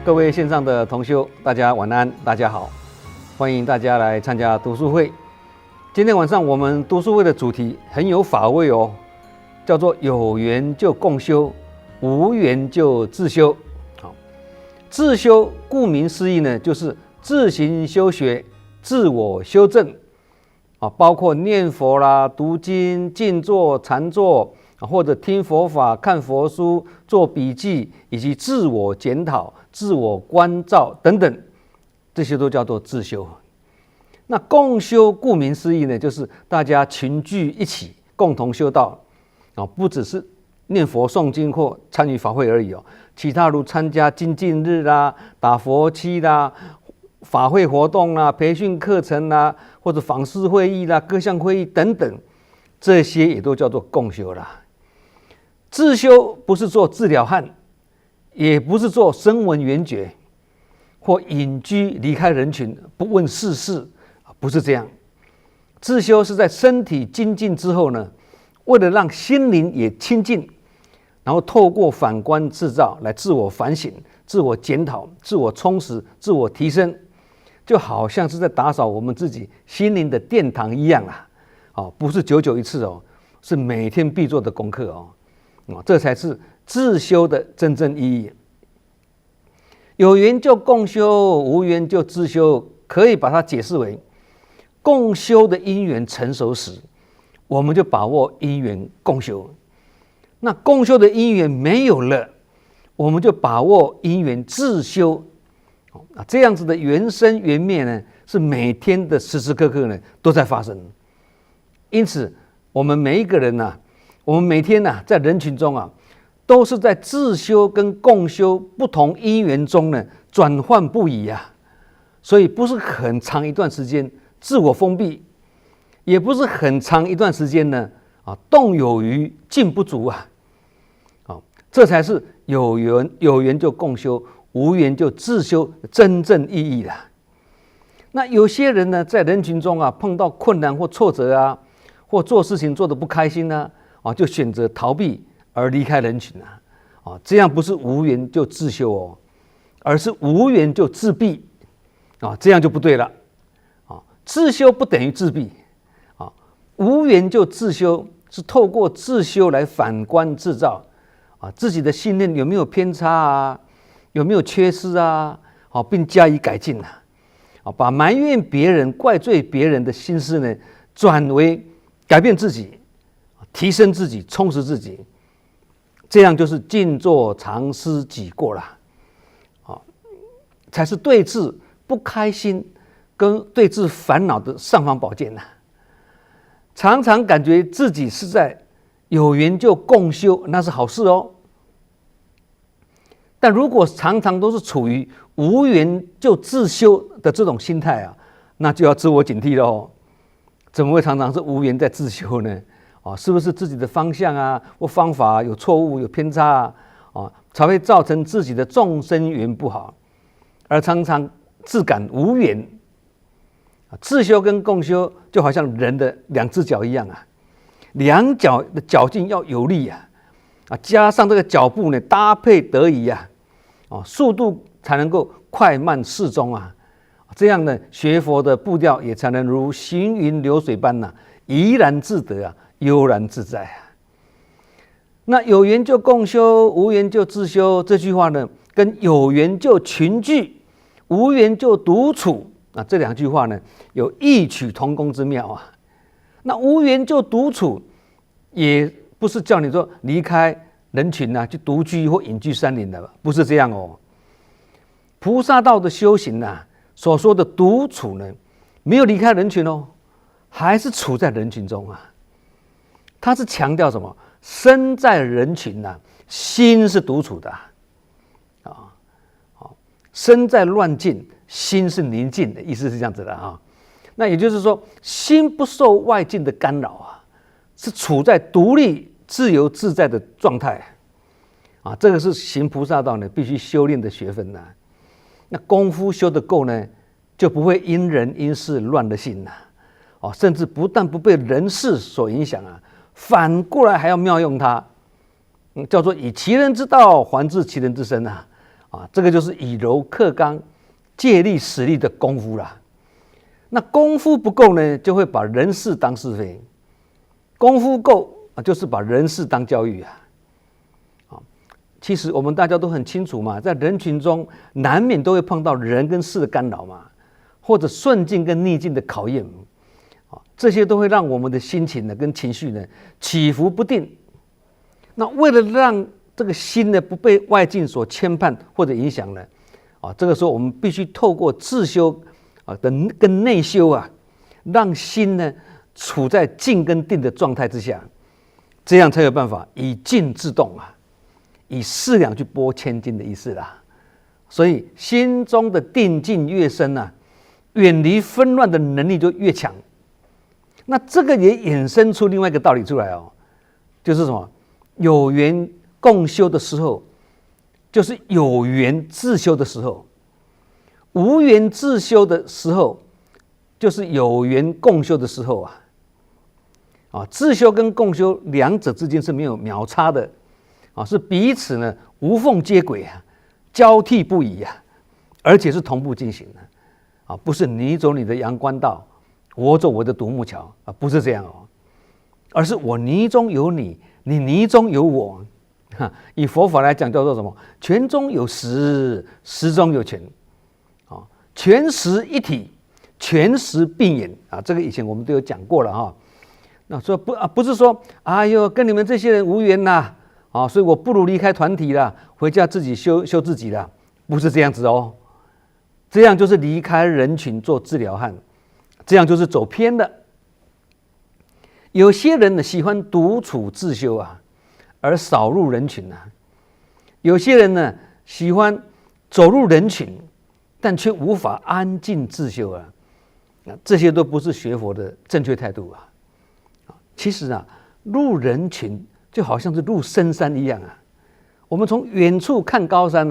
各位线上的同修，大家晚安，大家好，欢迎大家来参加读书会。今天晚上我们读书会的主题很有法味哦，叫做有缘就共修，无缘就自修。好，自修顾名思义呢，就是自行修学、自我修正啊，包括念佛啦、读经、静坐、禅坐。或者听佛法、看佛书、做笔记，以及自我检讨、自我关照等等，这些都叫做自修。那共修，顾名思义呢，就是大家群聚一起，共同修道啊，不只是念佛、诵经或参与法会而已哦。其他如参加精进日啦、打佛七啦、法会活动啦、培训课程啦，或者访视会议啦、各项会议等等，这些也都叫做共修啦。自修不是做治疗汉，也不是做声闻缘觉，或隐居离开人群，不问世事，不是这样。自修是在身体精进之后呢，为了让心灵也清净，然后透过反观自照来自我反省、自我检讨、自我充实、自我提升，就好像是在打扫我们自己心灵的殿堂一样啦。不是久久一次哦，是每天必做的功课哦。这才是自修的真正意义。有缘就共修，无缘就自修，可以把它解释为：共修的因缘成熟时，我们就把握因缘共修；那共修的因缘没有了，我们就把握因缘自修。这样子的缘生缘灭呢，是每天的时时刻刻呢都在发生。因此，我们每一个人呢，我们每天在人群中都是在自修跟共修不同因缘中呢转换不已啊，所以不是很长一段时间自我封闭，也不是很长一段时间呢动有余静不足啊，这才是有缘就共修，无缘就自修的真正意义啦。那有些人呢，在人群中碰到困难或挫折或做事情做得不开心就选择逃避而离开人群这样不是无缘就自修哦，而是无缘就自闭这样就不对了自修不等于自闭无缘就自修是透过自修来反观自照自己的信念有没有偏差有没有缺失并加以改进把埋怨别人、怪罪别人的心思呢，转为改变自己。提升自己，充实自己，这样就是静坐常思己过啦，才是对治不开心跟对治烦恼的尚方宝剑常常感觉自己是在有缘就共修，那是好事哦。但如果常常都是处于无缘就自修的这种心态那就要自我警惕了哦。怎么会常常是无缘在自修呢？是不是自己的方向或方法有错误、有偏差才会造成自己的众生缘不好，而常常自感无缘。自修跟共修就好像人的两只脚一样两脚的脚劲要有力加上这个脚步呢搭配得宜速度才能够快慢适中这样呢学佛的步调也才能如行云流水般怡然自得悠然自在那有缘就共修，无缘就自修，这句话呢，跟有缘就群聚，无缘就独处这两句话呢，有异曲同工之妙那无缘就独处，也不是叫你说离开人群去独居或隐居山林的，不是这样哦。菩萨道的修行所说的独处呢，没有离开人群哦，还是处在人群中他是强调什么？身在人群心是独处的身在乱境，心是宁静的，意思是这样子的那也就是说，心不受外境的干扰是处在独立、自由自在的状态这个是行菩萨道呢必须修炼的学分那功夫修得够呢，就不会因人因事乱了心甚至不但不被人事所影响反过来还要妙用它，叫做以其人之道还治其人之身这个就是以柔克刚、借力使力的功夫啦。那功夫不够呢，就会把人事当是非；功夫够就是把人事当教育啊。其实我们大家都很清楚嘛，在人群中难免都会碰到人跟事的干扰嘛，或者顺境跟逆境的考验，这些都会让我们的心情呢跟情绪呢起伏不定。那为了让这个心呢不被外境所牵绊或者影响呢，这个时候我们必须透过自修跟内修啊，让心呢处在静跟定的状态之下，这样才有办法以静制动啊，以4两去拨千斤的意思啦。所以心中的定静越深啊，远离纷乱的能力就越强。那这个也衍生出另外一个道理出来哦，就是什么？有缘共修的时候，就是有缘自修的时候；无缘自修的时候，就是有缘共修的时候啊。自修跟共修两者之间是没有秒差的是彼此呢无缝接轨啊，交替不已啊，而且是同步进行的不是你走你的阳关道，我走我的独木桥不是这样而是我泥中有你，你泥中有我。以佛法来讲叫做什么？权中有实，实中有权权实一体，权实并眼这个以前我们都有讲过了那说不是说哎呦跟你们这些人无缘啦所以我不如离开团体啦，回家自己修自己啦，不是这样子这样就是离开人群做治疗汉，这样就是走偏了。有些人呢喜欢独处自修而少入人群有些人呢喜欢走入人群，但却无法安静自修这些都不是学佛的正确态度其实入人群就好像是入深山一样我们从远处看高山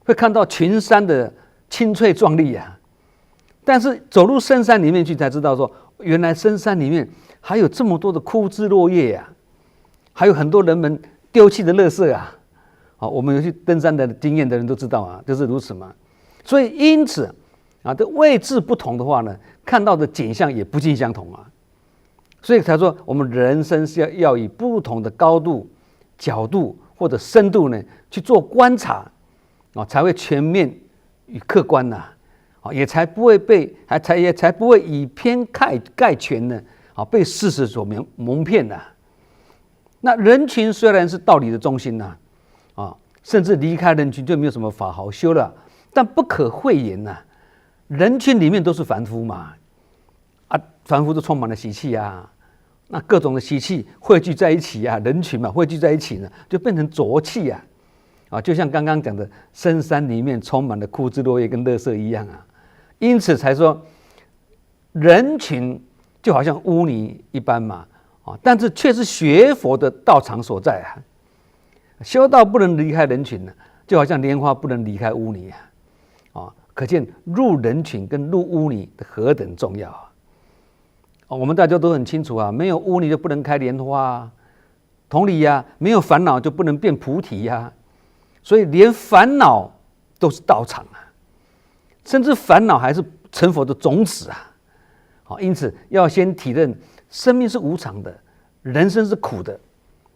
会看到群山的青翠壮丽但是走入深山里面去才知道说，原来深山里面还有这么多的枯枝落叶还有很多人们丢弃的垃圾我们有去登山的经验的人都知道就是如此嘛。所以因此的位置不同的话呢，看到的景象也不尽相同所以才说我们人生是要以不同的高度、角度或者深度呢去做观察才会全面与客观也才不会以偏概全呢被事实所蒙骗那人群虽然是道理的中心甚至离开人群就没有什么法好修了，但不可讳言人群里面都是凡夫嘛凡夫都充满了习气那各种的习气汇聚在一起人群嘛汇聚在一起呢，就变成浊气就像刚刚讲的深山里面充满了枯枝落叶跟垃圾一样因此才说人群就好像污泥一般嘛但是却是学佛的道场所在修道不能离开人群就好像莲花不能离开污泥可见入人群跟入污泥的何等重要我们大家都很清楚没有污泥就不能开莲花同理没有烦恼就不能变菩提所以连烦恼都是道场甚至烦恼还是成佛的种子因此要先体认生命是无常的，人生是苦的，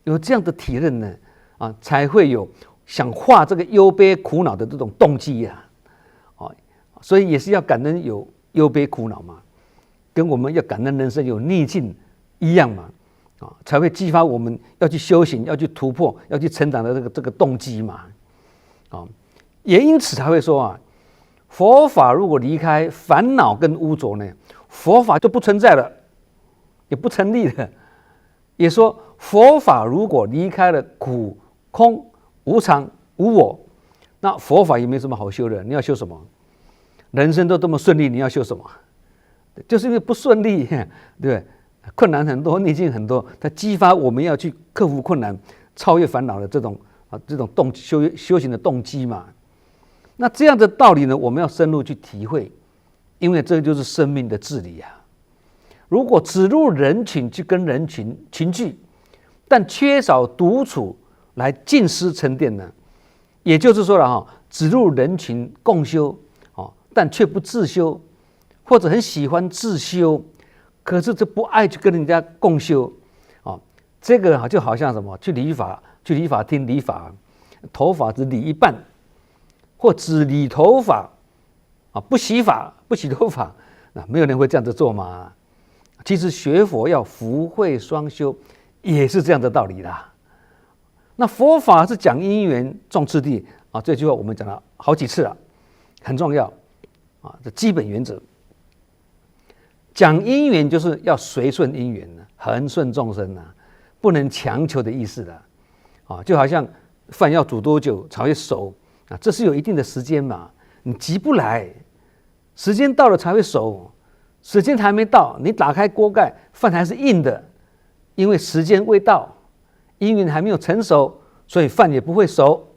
有这样的体认呢才会有想化这个忧悲苦恼的这种动机所以也是要感恩有忧悲苦恼嘛，跟我们要感恩人生有逆境一样嘛才会激发我们要去修行、要去突破、要去成长的这个动机嘛也因此才会说佛法如果离开烦恼跟污浊呢，佛法就不存在了，也不成立了。也说佛法如果离开了苦、空、无常、无我，那佛法也没什么好修的。你要修什么？人生都这么顺利，你要修什么？就是因为不顺利，对不对？困难很多，逆境很多，它激发我们要去克服困难、超越烦恼的这种修行的动机嘛。那这样的道理呢，我们要深入去体会，因为这就是生命的治理如果只入人群去跟人群群聚，但缺少独处来静思沉淀呢，也就是说了指入人群共修，但却不自修，或者很喜欢自修，可是这不爱去跟人家共修，这个就好像什么？去理发厅理发，头发只理一半，或只理头发，不洗头发，那没有人会这样子做嘛。其实学佛要福慧双修，也是这样的道理啦。那佛法是讲因缘重次第这句话我们讲了好几次了，很重要这基本原则。讲因缘就是要随顺因缘，恒顺众生不能强求的意思的就好像饭要煮多久才会熟这是有一定的时间嘛，你急不来，时间到了才会熟，时间还没到，你打开锅盖，饭还是硬的，因为时间未到，因缘还没有成熟，所以饭也不会熟。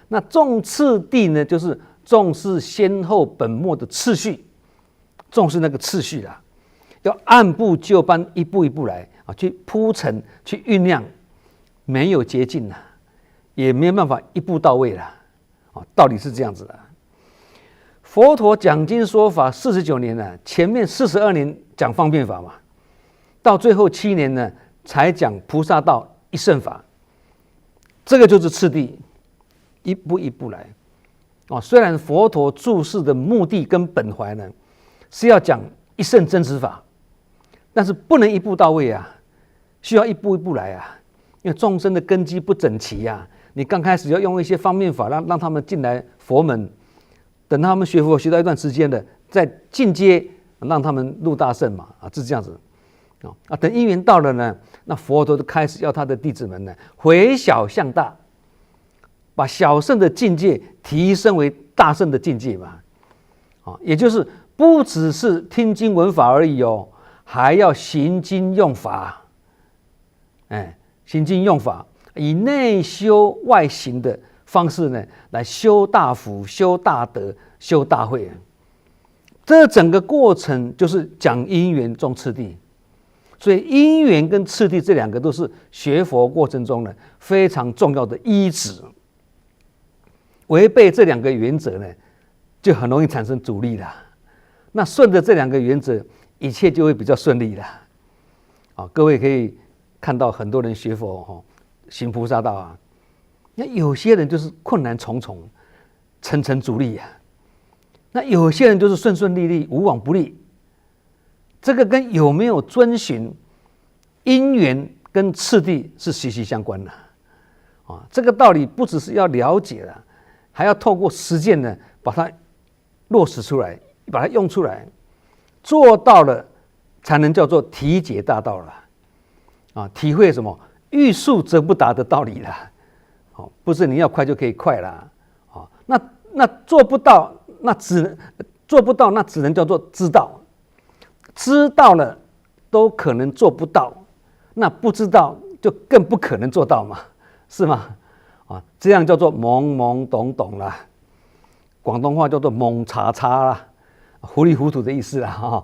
那重次第呢，就是重视先后本末的次序，重视那个次序啦，要按部就班，一步一步来去铺陈，去酝酿，没有捷径也没有办法一步到位啦。道理是这样子的。佛陀讲经说法49年前面42年讲方便法嘛，到最后7年呢才讲菩萨道一乘法，这个就是次第，一步一步来虽然佛陀注释的目的跟本怀呢是要讲一乘真实法，但是不能一步到位需要一步一步来因为众生的根基不整齐你刚开始要用一些方便法让他们进来佛门，等他们学佛学到一段时间了，再进阶让他们入大乘嘛是这样子等因缘到了呢，那佛陀就开始要他的弟子们呢回小向大，把小乘的境界提升为大乘的境界嘛也就是不只是听经闻法而已还要行经用法行经用法，以内修外行的方式呢来修大福、修大德、修大慧这整个过程就是讲因缘重次第。所以因缘跟次第这两个都是学佛过程中呢非常重要的依止，违背这两个原则呢就很容易产生阻力了。那顺着这两个原则，一切就会比较顺利了各位可以看到很多人学佛行菩萨道那有些人就是困难重重，层层阻力那有些人就是顺顺利利，无往不利。这个跟有没有遵循因缘跟次第是息息相关的这个道理不只是要了解了，还要透过实践呢把它落实出来，把它用出来，做到了才能叫做体解大道了体会什么欲速则不达的道理了不是你要快就可以快了那做不到，那只能叫做知道，知道了都可能做不到，那不知道就更不可能做到嘛，是吗这样叫做懵懵懂懂啦，广东话叫做懵查查啦，糊里糊涂的意思啦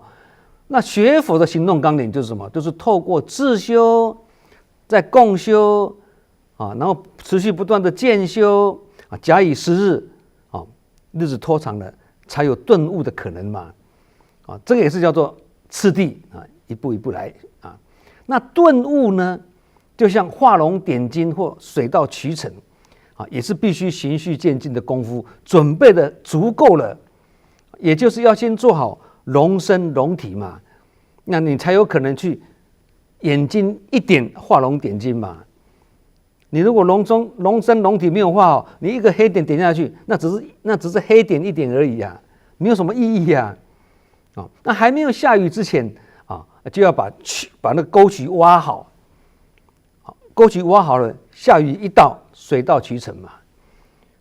那学佛的行动纲领就是什么？就是透过自修，再共修然后持续不断的渐修假以时日日子拖长了才有顿悟的可能嘛这个也是叫做次第一步一步来那顿悟呢就像画龙点睛或水到渠成也是必须循序渐进的功夫，准备的足够了，也就是要先做好龙身龙体嘛，那你才有可能去眼睛一点画龙点睛嘛。你如果龙身龙体没有画好，你一个黑点点下去，那只是黑点一点而已没有什么意义那还没有下雨之前就要把那个沟渠挖好，沟渠挖好了，下雨一到，水到渠成嘛，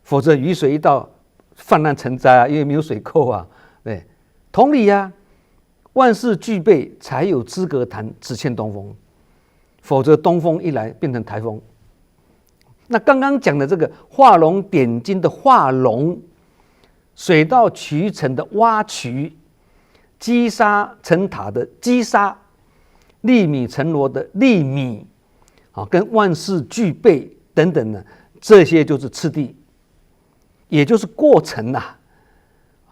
否则雨水一到，泛滥成灾因为没有水沟对，同理万事俱备才有资格谈只欠东风，否则东风一来变成台风。那刚刚讲的这个画龙点睛的画龙，水到渠成的挖渠，积沙成塔的积沙，粒米成箩的粒米跟万事俱备等等呢，这些就是次第。也就是过程呐。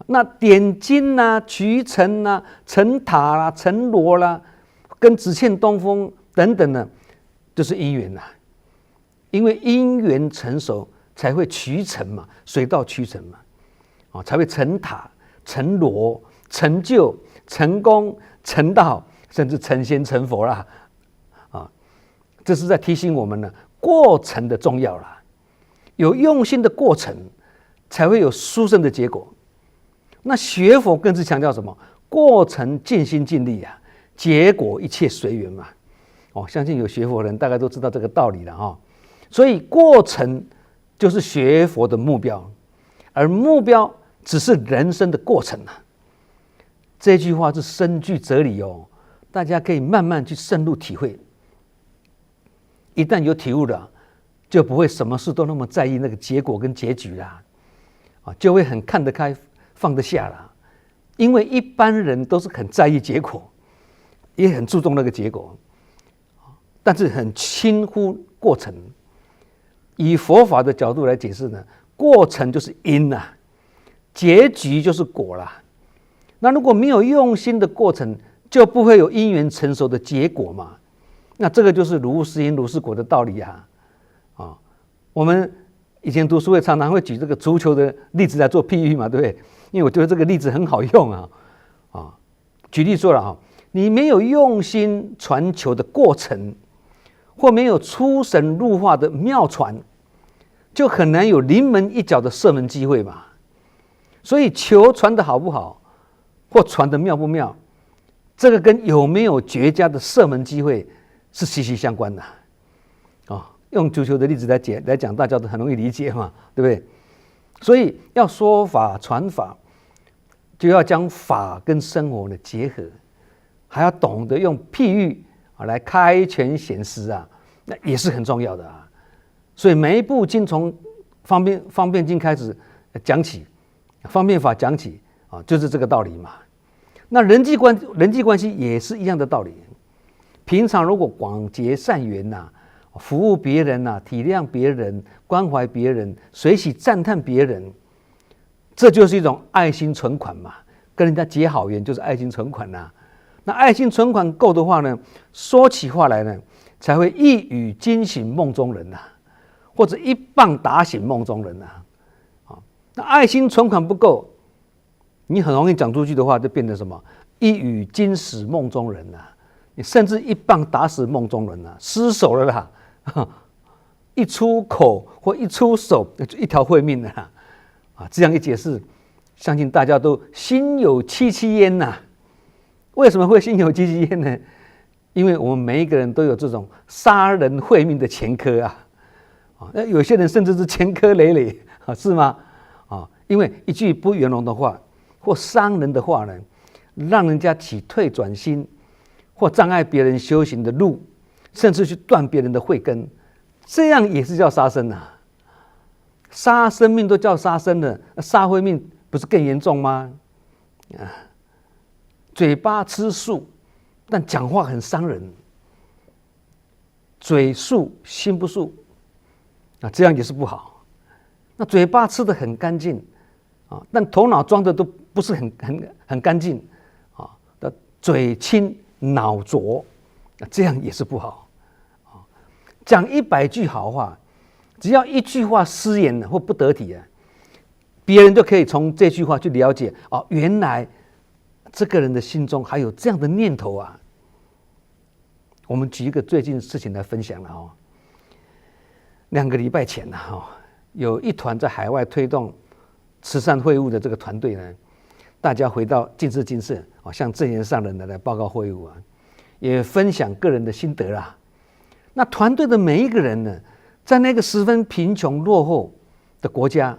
那点金啦、渠成啦、成塔啦、成罗啦，跟只欠东风等等呢，就是因缘呐。因为因缘成熟，才会渠成嘛，水到渠成嘛，才会成塔、成罗、成就、成功、成道，甚至成仙成佛啦。这是在提醒我们呢，过程的重要啦。有用心的过程，才会有殊胜的结果。那学佛更是强调什么？过程尽心尽力啊，结果一切随缘嘛。相信有学佛的人大概都知道这个道理了哈。所以过程就是学佛的目标，而目标只是人生的过程啊。这句话是深具哲理哦，大家可以慢慢去深入体会。一旦有体悟了，就不会什么事都那么在意那个结果跟结局啦，就会很看得开。放得下了，因为一般人都是很在意结果，也很注重那个结果，但是很轻忽过程。以佛法的角度来解释呢，过程就是因啊，结局就是果啦。那如果没有用心的过程，就不会有因缘成熟的结果嘛。那这个就是如是因如是果的道理啊。我们以前读书会常常会举这个足球的例子来做譬喻嘛，对不对？因为我觉得这个例子很好用啊。举例说了你没有用心传球的过程，或没有出神入化的妙传，就很难有临门一脚的射门机会嘛。所以球传得好不好，或传得妙不妙，这个跟有没有绝佳的射门机会是息息相关的用足球的例子来讲，大家都很容易理解嘛，对不对？所以要说法传法，就要将法跟生活的结合，还要懂得用譬喻来开权显实啊，那也是很重要的啊。所以每一部经从方便经开始讲起，方便法讲起就是这个道理嘛。那人际关系也是一样的道理。平常如果广结善缘服务别人体谅别人，关怀别人，随喜赞叹别人，这就是一种爱心存款嘛。跟人家结好缘就是爱心存款那爱心存款够的话呢，说起话来呢，才会一语惊醒梦中人或者一棒打醒梦中人那爱心存款不够，你很容易讲出去的话，就变成什么？一语惊死梦中人你甚至一棒打死梦中人失手了啦。一出口或一出手就一条慧命了这样一解释，相信大家都心有戚戚焉为什么会心有戚戚焉呢？因为我们每一个人都有这种杀人慧命的前科有些人甚至是前科累累是吗？因为一句不圆融的话或伤人的话呢，让人家起退转心，或障碍别人修行的路，甚至去断别人的慧根，这样也是叫杀生杀生命都叫杀生了，杀慧命不是更严重吗？嘴巴吃素，但讲话很伤人，嘴素心不素这样也是不好。那嘴巴吃得很干净但头脑装的都不是很干净嘴轻脑浊，这样也是不好。讲100句好话，只要一句话失言或不得体别人就可以从这句话去了解原来这个人的心中还有这样的念头我们举一个最近的事情来分享了2个礼拜前有一团在海外推动慈善会务的这个团队呢，大家回到净智精舍向证严上人来报告会务也分享个人的心得啦。那团队的每一个人呢，在那个十分贫穷落后的国家，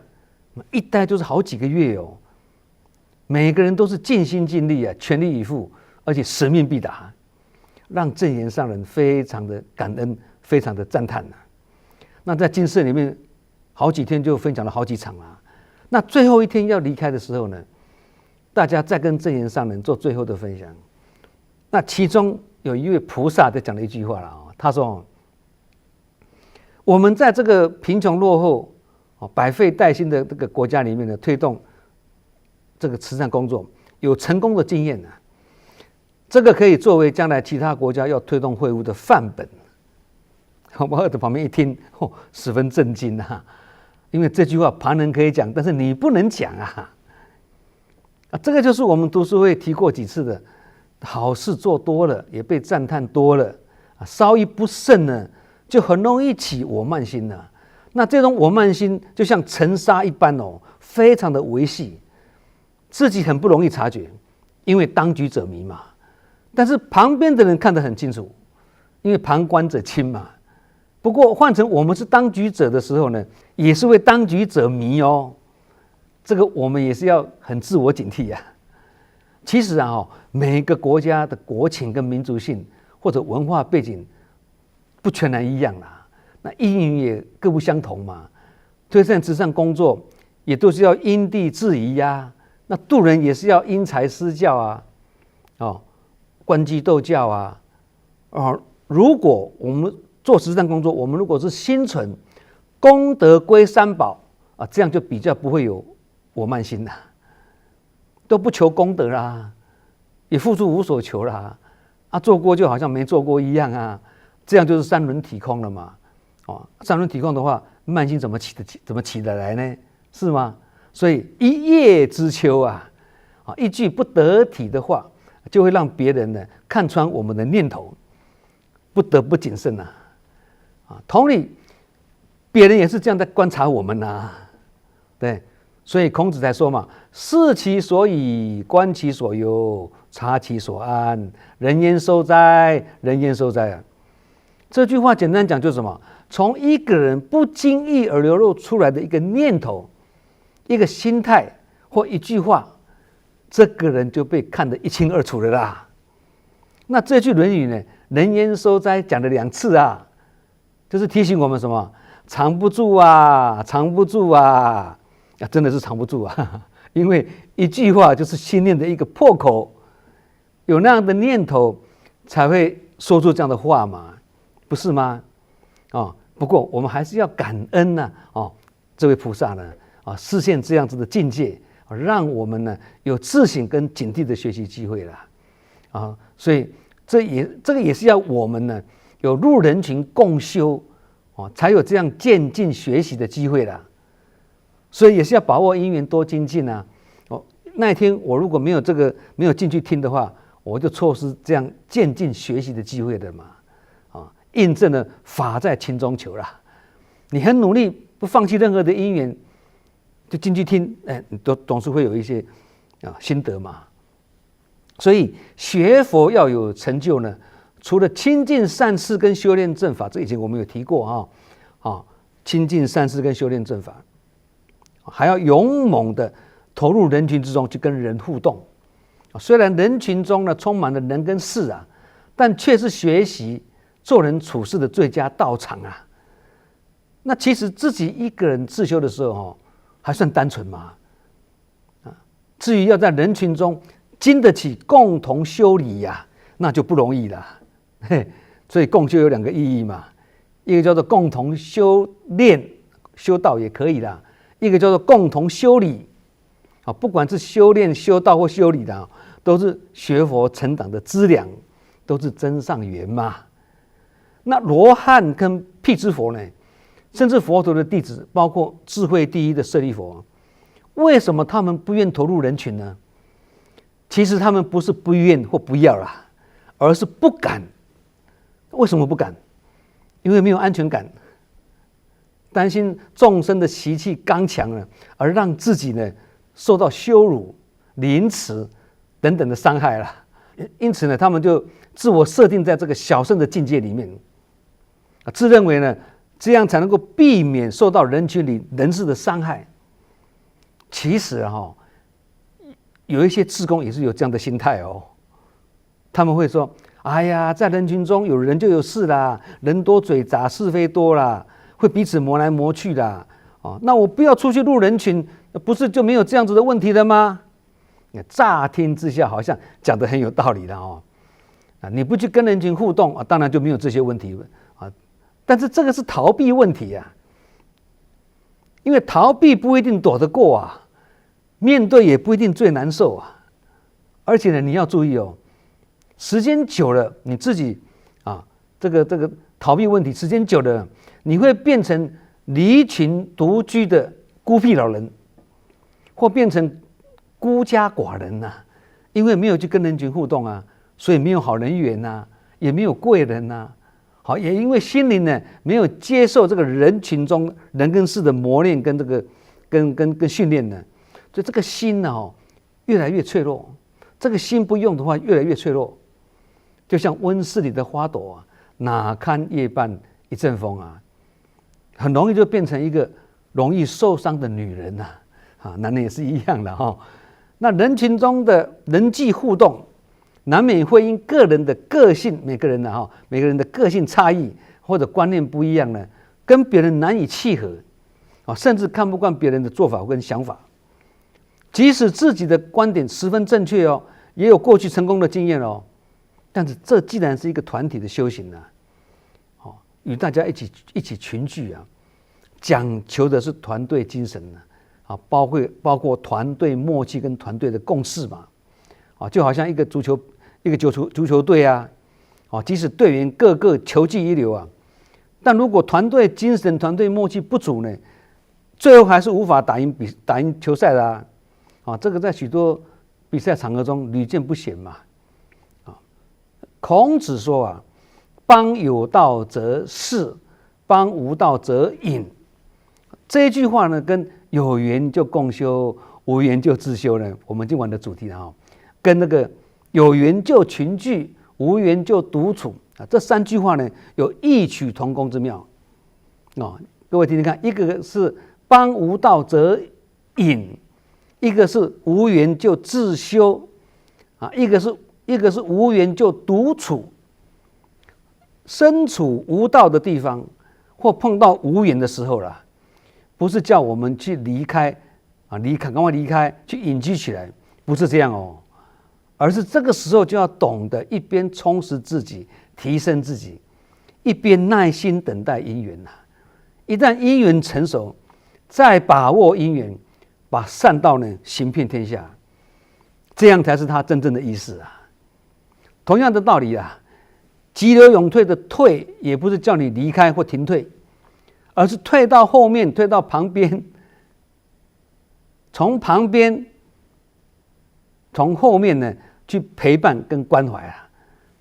一待就是好几个月每个人都是尽心尽力全力以赴，而且使命必达，让证严上人非常的感恩，非常的赞叹那在精舍里面好几天就分享了好几场那最后一天要离开的时候呢，大家再跟证严上人做最后的分享。那其中有一位菩萨在讲了一句话他说我们在这个贫穷落后百废待兴的这个国家里面呢，推动这个慈善工作有成功的经验啊，这个可以作为将来其他国家要推动会务的范本。我在旁边一听，十分震惊啊！因为这句话旁人可以讲，但是你不能讲啊！这个就是我们读书会提过几次的，好事做多了也被赞叹多了，稍一不慎呢，就很容易起我慢心了。那这种我慢心就像尘沙一般非常的微细，自己很不容易察觉，因为当局者迷嘛。但是旁边的人看得很清楚，因为旁观者清嘛。不过换成我们是当局者的时候呢，也是为当局者迷这个我们也是要很自我警惕啊。其实每个国家的国情跟民族性或者文化背景不全然一样啦，那因缘也各不相同嘛。推善慈善工作也都是要因地制宜呀，那度人也是要因材施教啊，观机斗教啊。如果我们做慈善工作，我们如果是心存功德归三宝这样就比较不会有我慢心啦，都不求功德啦，也付出无所求啦，做过就好像没做过一样啊，这样就是三轮体空了嘛。三轮体空的话，慢心怎么起得来呢？是吗？所以一叶知秋一句不得体的话，就会让别人呢看穿我们的念头，不得不谨慎同理，别人也是这样在观察我们对，所以孔子才说嘛：“视其所以，观其所由，察其所安，人焉受哉？人焉受哉这句话简单讲就是什么？从一个人不经意而流露出来的一个念头、一个心态或一句话，这个人就被看得一清二楚了啦。那这句《论语》呢，“人焉受哉”讲了2次就是提醒我们什么？藏不住藏不住真的是藏不住因为一句话就是心念的一个破口，有那样的念头才会说出这样的话嘛，不是吗？不过我们还是要感恩这位菩萨呢示现这样子的境界，让我们呢有自省跟警惕的学习机会了所以这个也是要我们呢有入人群共修才有这样渐进学习的机会啦。所以也是要把握因缘多精进那一天我如果没有进去听的话，我就错失这样渐进学习的机会的嘛印证了法在勤中求啦。你很努力不放弃任何的因缘，就进去听你总是会有一些心得嘛。所以学佛要有成就呢，除了亲近善事跟修炼正法，这以前我们有提过亲近善事跟修炼正法，还要勇猛的投入人群之中去跟人互动。虽然人群中呢充满了人跟事但却是学习做人处事的最佳道场那其实自己一个人自修的时候还算单纯嘛至于要在人群中经得起共同修理那就不容易了。所以共修有2个意义嘛，一个叫做共同修炼修道也可以啦，一个叫做共同修理不管是修炼修道或修理的都是学佛成长的资粮，都是增上缘嘛。那罗汉跟辟支佛呢，甚至佛陀的弟子，包括智慧第一的舍利佛，为什么他们不愿投入人群呢？其实他们不是不愿或不要啦，而是不敢。为什么不敢？因为没有安全感，担心众生的习气刚强了，而让自己呢受到羞辱、凌迟等等的伤害了。因此呢，他们就自我设定在这个小圣的境界里面，自认为呢这样才能够避免受到人群里人事的伤害。其实有一些志工也是有这样的心态他们会说：“哎呀，在人群中有人就有事啦，人多嘴杂，是非多啦，会彼此磨来磨去啦。那我不要出去入人群，不是就没有这样子的问题了吗？”乍听之下好像讲得很有道理了你不去跟人群互动当然就没有这些问题但是这个是逃避问题因为逃避不一定躲得过啊，面对也不一定最难受啊。而且呢，你要注意哦，时间久了，你自己这个逃避问题，时间久了，你会变成离群独居的孤僻老人，或变成孤家寡人呐、因为没有去跟人群互动啊，所以没有好人缘呐，也没有贵人呐。好，也因为心灵呢没有接受这个人群中人跟事的磨练跟这个跟训练呢，所以这个心呢越来越脆弱。这个心不用的话，越来越脆弱，就像温室里的花朵啊，哪堪夜半一阵风啊，很容易就变成一个容易受伤的女人呐。男人也是一样的哈。那人群中的人际互动，难免会因个人的个性，每个人的个性差异或者观念不一样呢，跟别人难以契合甚至看不惯别人的做法跟想法。即使自己的观点十分正确也有过去成功的经验但是这既然是一个团体的修行与大家一起群聚讲求的是团队精神包括团队默契跟团队的共识嘛就好像一个足球队即使队员个个球技一流但如果团队精神、团队默契不足呢，最后还是无法打赢球赛的这个在许多比赛场合中屡见不鲜嘛。孔子说邦有道则仕，邦无道则隐。这一句话呢，跟有缘就共修，无缘就自修呢，我们今晚的主题跟那个有缘就群聚，无缘就独处这3句话呢，有异曲同工之妙各位听听看，一个是邦无道则隐，一个是无缘就自修一个是无缘就独处。身处无道的地方，或碰到无缘的时候啦，不是叫我们去离开赶快离开，去隐居起来，不是这样而是这个时候就要懂得一边充实自己、提升自己，一边耐心等待因缘一旦因缘成熟，再把握因缘，把善道呢行遍天下，这样才是他真正的意思同样的道理急流勇退的退，也不是叫你离开或停退，而是退到后面，退到旁边，从旁边从后面呢去陪伴跟关怀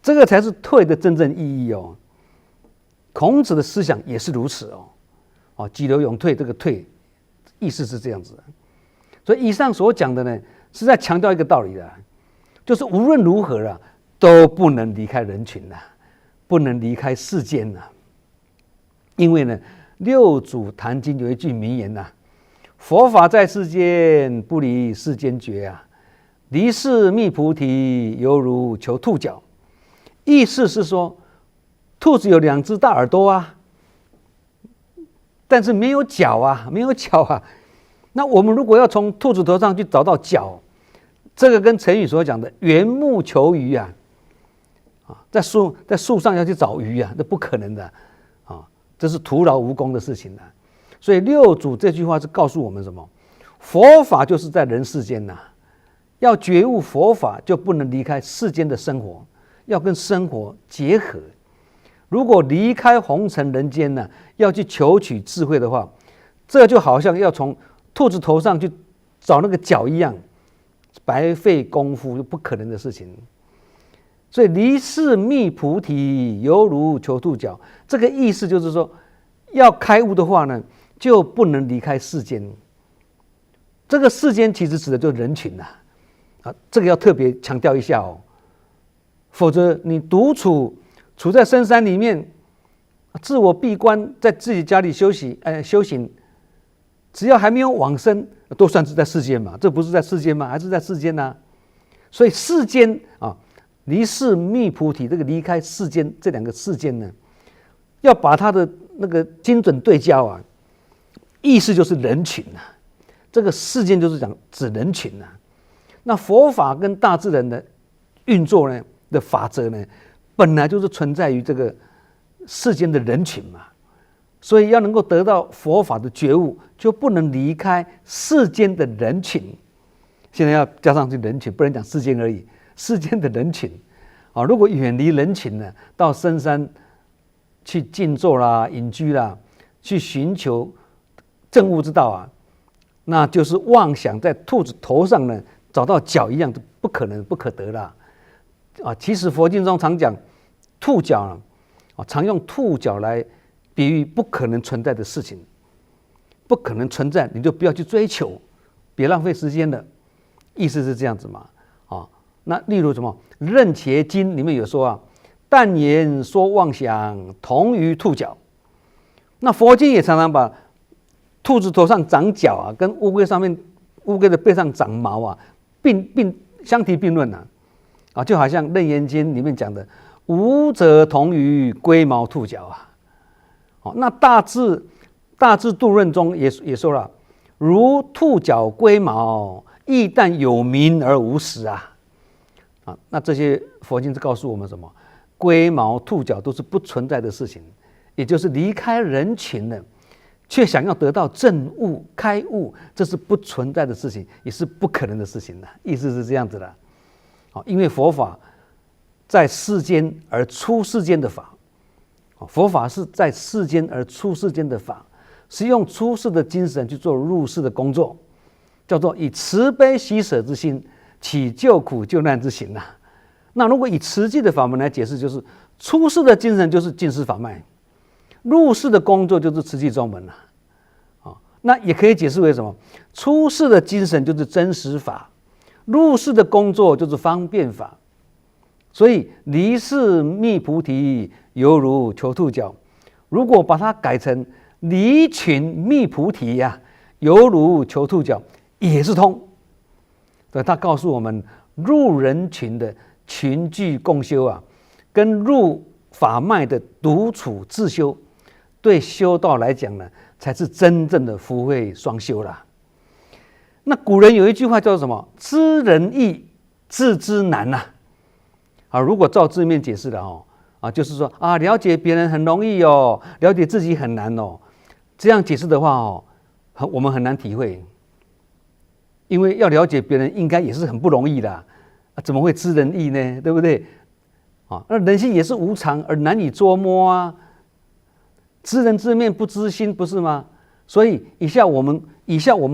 这个才是退的真正意义孔子的思想也是如此急流勇退，这个退意思是这样子所以以上所讲的呢，是在强调一个道理就是无论如何都不能离开人群不能离开世间因为呢，六祖坛经有一句名言佛法在世间，不离世间觉离世觅菩提，犹如求兔角。意思是说，兔子有2只大耳朵但是没有脚没有脚那我们如果要从兔子头上去找到脚，这个跟成语所讲的缘木求鱼在树上要去找鱼这不可能的这是徒劳无功的事情所以六祖这句话是告诉我们什么？佛法就是在人世间要觉悟佛法，就不能离开世间的生活，要跟生活结合。如果离开红尘人间要去求取智慧的话，这就好像要从兔子头上去找那个角一样，白费功夫，不可能的事情。所以离世觅菩提，犹如求兔角，这个意思就是说，要开悟的话呢，就不能离开世间。这个世间其实指的就是人群这个要特别强调一下否则你独处在深山里面，自我闭关，在自己家里修行，只要还没有往生，都算是在世间嘛。这不是在世间吗？还是在世间所以世间离世觅菩提，这个离开世间这2个世间呢，要把它的那个精准对焦意思就是人群这个世间就是讲指人群那佛法跟大自然的运作呢的法则呢，本来就是存在于这个世间的人群嘛。所以要能够得到佛法的觉悟，就不能离开世间的人群。现在要加上去人群，不能讲世间而已，世间的人群啊，如果远离人群呢，到深山去静坐啦、隐居啦，去寻求正悟之道啊，那就是妄想在兔子头上呢找到角一样，不可能、不可得啦。啊，其实佛经中常讲兔角啊，常用兔角来比喻不可能存在的事情，不可能存在，你就不要去追求，别浪费时间了。意思是这样子嘛？啊，那例如什么《楞伽经》里面有说啊，但言说妄想，同于兔角。那佛经也常常把兔子头上长角啊，跟乌龟的背上长毛啊，相提并论啊，就好像《楞严经》里面讲的“无者同于龟毛兔角”啊。那大智度论中也说了，如兔角龟毛，亦但有名而无实啊。那这些佛经是告诉我们什么？龟毛兔角都是不存在的事情，也就是离开人群了，却想要得到证悟开悟，这是不存在的事情，也是不可能的事情的。意思是这样子的。因为佛法在世间而出世间的法，佛法是在世间而出世间的法，是用出世的精神去做入世的工作，叫做以慈悲喜舍之心起救苦救难之行啊。那如果以慈济的法门来解释，就是出世的精神就是净施法脉，入世的工作就是慈济宗门了。那也可以解释为什么？出世的精神就是真实法，入世的工作就是方便法。所以离世觅菩提，犹如求兔角。如果把它改成离群觅菩提呀，犹如求兔角，也是通。所以他告诉我们，入人群的群聚共修啊，跟入法脉的独处自修，对修道来讲呢，才是真正的福慧双修啦。那古人有一句话叫做什么？知人易，自知难呐。如果照字面解释的就是说了解别人很容易哦，了解自己很难哦。这样解释的话我们很难体会，因为要了解别人应该也是很不容易的怎么会知人易呢？对不对？那人性也是无常而难以捉摸啊。知人知面不知心，不是吗？所以以下我们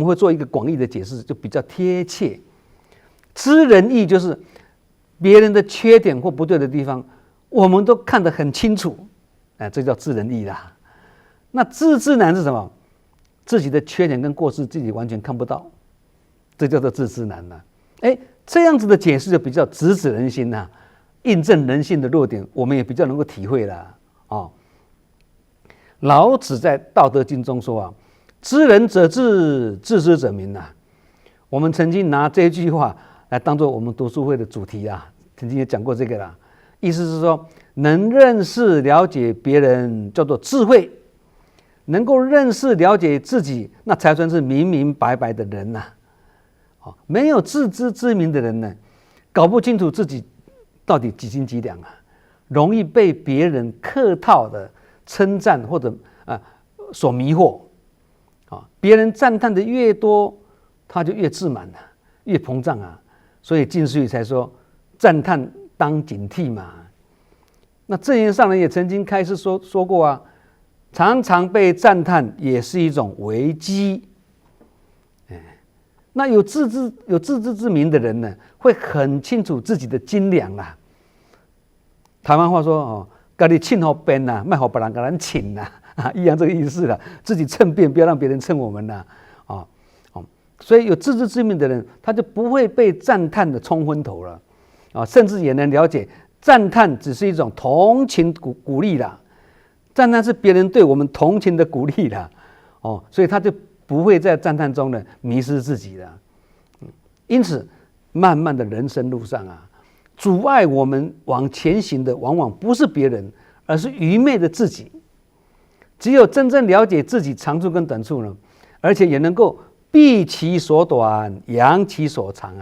会做一个广义的解释，就比较贴切。知人易就是别人的缺点或不对的地方，我们都看得很清楚，这叫知人易啦。那自知难是什么？自己的缺点跟过失自己完全看不到，这叫做自知难啦。这样子的解释就比较直指人心啦，印证人性的弱点，我们也比较能够体会啦。老子在《道德经》中说知人者智，自知者明我们曾经拿这一句话来当作我们读书会的主题曾经也讲过这个啦。意思是说，能认识了解别人叫做智慧，能够认识了解自己，那才算是明明白白的人没有自知之明的人呢，搞不清楚自己到底几斤几两容易被别人客套的称赞或者所迷惑别人赞叹的越多，他就越自满越膨胀所以晋士语才说赞叹当警惕嘛。那正言上人也曾经开示说过常常被赞叹也是一种危机。那有自知之明的人呢，会很清楚自己的斤两台湾话说自己称好便别让别人给咱请一样这个意思啦，自己称便，不要让别人称我们所以有自知之明的人，他就不会被赞叹的冲昏头了甚至也能了解赞叹只是一种同情鼓励啦，赞叹是别人对我们同情的鼓励啦所以他就不会在赞叹中呢迷失自己了。因此漫漫的人生路上阻碍我们往前行的往往不是别人，而是愚昧的自己。只有真正了解自己长处跟短处呢，而且也能够避其所短，扬其所长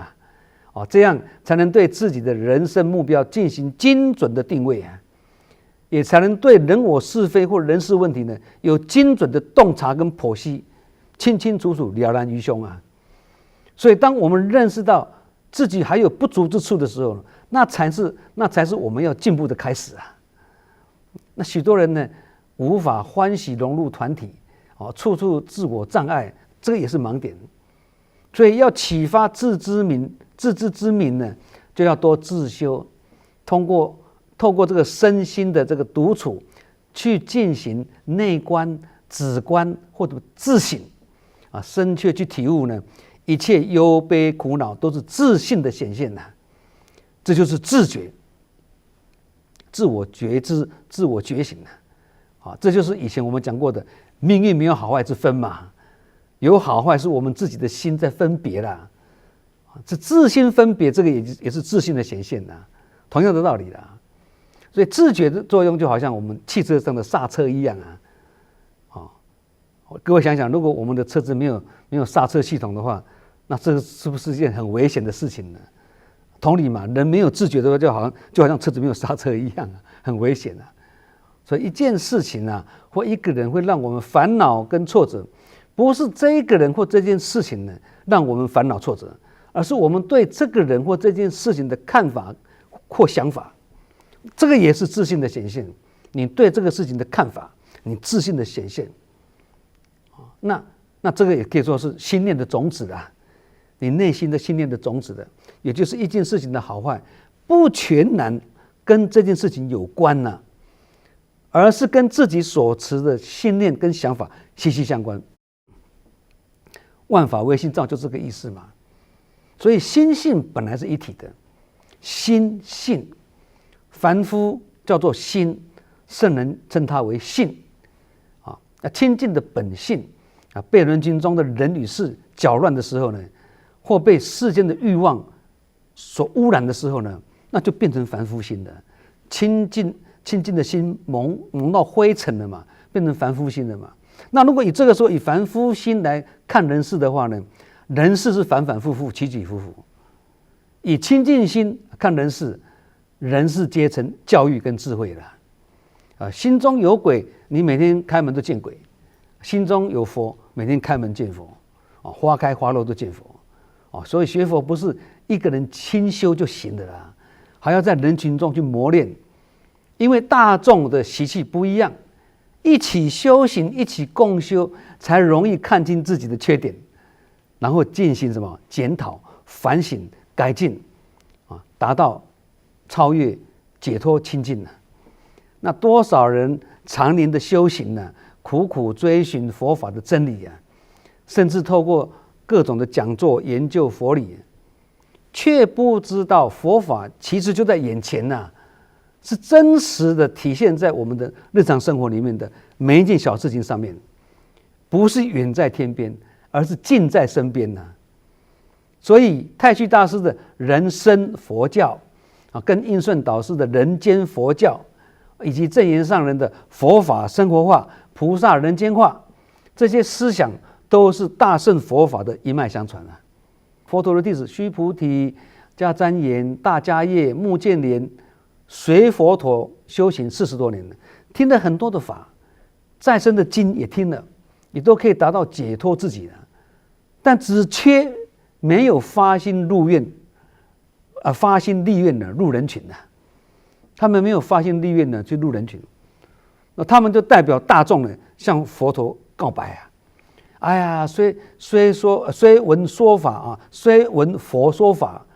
这样才能对自己的人生目标进行精准的定位也才能对人我是非或人事问题呢有精准的洞察跟剖析，清清楚楚，了然于胸啊。所以，当我们认识到自己还有不足之处的时候，那才是我们要进步的开始啊。那许多人呢，无法欢喜融入团体，处处自我障碍，这个也是盲点。所以，要启发自知之明呢，就要多自修，透过这个身心的这个独处，去进行内观、止观或者自省啊，深切去体悟呢，一切忧悲苦恼都是自性的显现呐。这就是自觉、自我觉知、自我觉醒啊。这就是以前我们讲过的，命运没有好坏之分嘛，有好坏是我们自己的心在分别啦。这自心分别，这个也是自性的显现呐，同样的道理啦。所以自觉的作用就好像我们汽车上的刹车一样啊。各位想想，如果我们的车子没有刹车系统的话，那这是不是一件很危险的事情呢？同理嘛，人没有自觉的话，就好像车子没有刹车一样啊，很危险啊。所以一件事情啊，或一个人会让我们烦恼跟挫折，不是这一个人或这件事情呢让我们烦恼挫折，而是我们对这个人或这件事情的看法或想法。这个也是自信的显现，你对这个事情的看法，你自信的显现，那这个也可以说是心念的种子啦，你内心的心念的种子的，也就是一件事情的好坏，不全然跟这件事情有关呐，而是跟自己所持的信念跟想法息息相关。万法唯心造就这个意思嘛，所以心性本来是一体的，心性。凡夫叫做心，圣人称它为性啊。清净的本性啊，被人群中的人与事搅乱的时候呢，或被世间的欲望所污染的时候呢，那就变成凡夫心了。清净的心蒙到灰尘了嘛，变成凡夫心了嘛。那如果这个时候以凡夫心来看人事的话呢，人事是反反复复，起起伏伏；以清净心看人事，人事皆成教育跟智慧了。心中有鬼，你每天开门都见鬼；心中有佛，每天开门见佛。花开花落都见佛。所以学佛不是一个人清修就行的啦，还要在人群中去磨练。因为大众的习气不一样，一起修行，一起共修，才容易看清自己的缺点，然后进行什么检讨、反省、改进，达到超越、解脱、清净了。那多少人常年的修行呢，苦苦追寻佛法的真理啊，甚至透过各种的讲座研究佛理，却不知道佛法其实就在眼前呐，是真实的体现在我们的日常生活里面的每一件小事情上面，不是远在天边，而是近在身边呐。所以太虚大师的人生佛教跟印顺导师的人间佛教，以及证严上人的佛法生活化、菩萨人间化，这些思想都是大乘佛法的一脉相传啊。佛陀的弟子须菩提、迦旃延、大迦叶、目犍连，随佛陀修行40多年了，听了很多的法，再深的经也听了，也都可以达到解脱自己了，但只缺没有发心入愿。发心立愿呢，入人群呢，他们没有发心立愿呢，去入人群，那他们就代表大众呢，向佛陀告白啊！哎呀，虽闻说法虽闻佛说法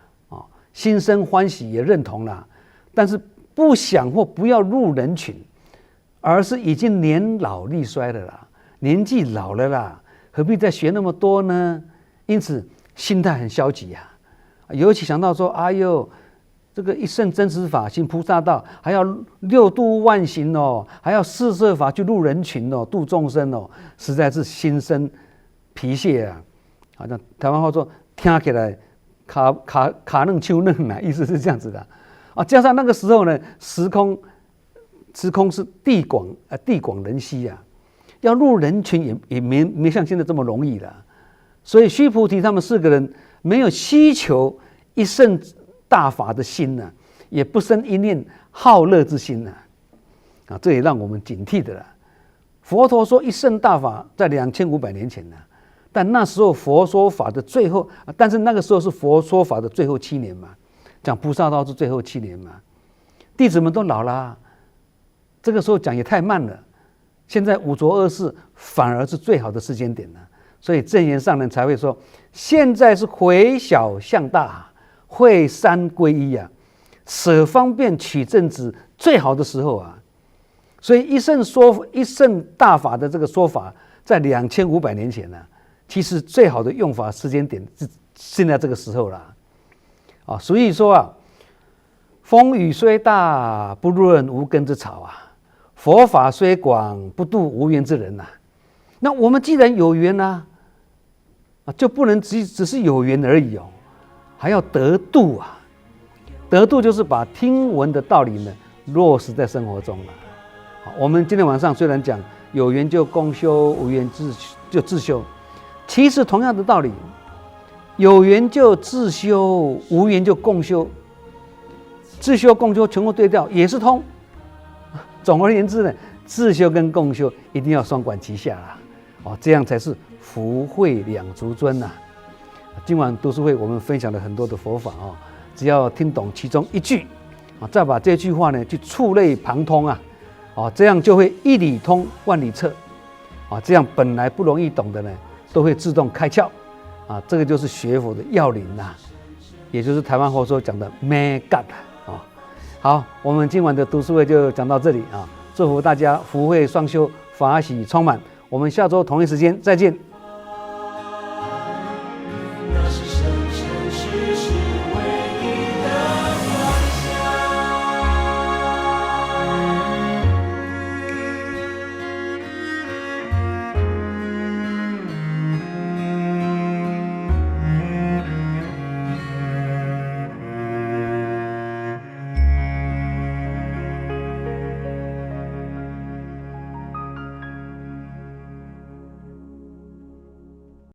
心生欢喜，也认同了，但是不想或不要入人群，而是已经年老力衰了啦，年纪老了啦，何必再学那么多呢？因此心态很消极啊。尤其想到说，哎呦，这个一圣真实法行菩萨道，还要6度万行还要4摄法去入人群度众生实在是心生疲懈啊！好像台湾话说，听起来卡嫩秋嫩啊，意思是这样子的啊。加上那个时候呢，时空是地广人稀啊，要入人群也没像现在这么容易了。所以须菩提他们4个人没有希求一圣大法的心呢，也不生一念好乐之心呢，啊，这也让我们警惕的啦。佛陀说一乘大法在2500年前呢，但那时候佛说法的最后，但是那个时候是佛说法的最后7年嘛，讲菩萨道是最后7年嘛，弟子们都老了，这个时候讲也太慢了。现在五浊恶世反而是最好的时间点了，所以证严上人才会说，现在是回小向大，会三归一啊，舍方便取正直最好的时候啊。所以一乘大法的这个说法，在2500年前呢，其实最好的用法时间点是现在这个时候啦。啊，所以说啊，风雨虽大，不润无根之草啊。佛法虽广，不度无缘之人呐。那我们既然有缘呐，就不能只是有缘而已哦，还要得度啊。得度就是把听闻的道理呢落实在生活中了。我们今天晚上虽然讲有缘就共修，无缘就自修，其实同样的道理，有缘就自修，无缘就共修。自修共修全部对调也是通。总而言之呢，自修跟共修一定要双管齐下啦，这样才是福慧两足尊呐。今晚读书会我们分享了很多的佛法只要听懂其中一句再把这句话呢去触类旁通这样就会一理通万理彻这样本来不容易懂的呢，都会自动开窍这个就是学佛的要领呐，也就是台湾话所讲的 mega 好，我们今晚的读书会就讲到这里祝福大家福慧双修，法喜充满。我们下周同一时间再见。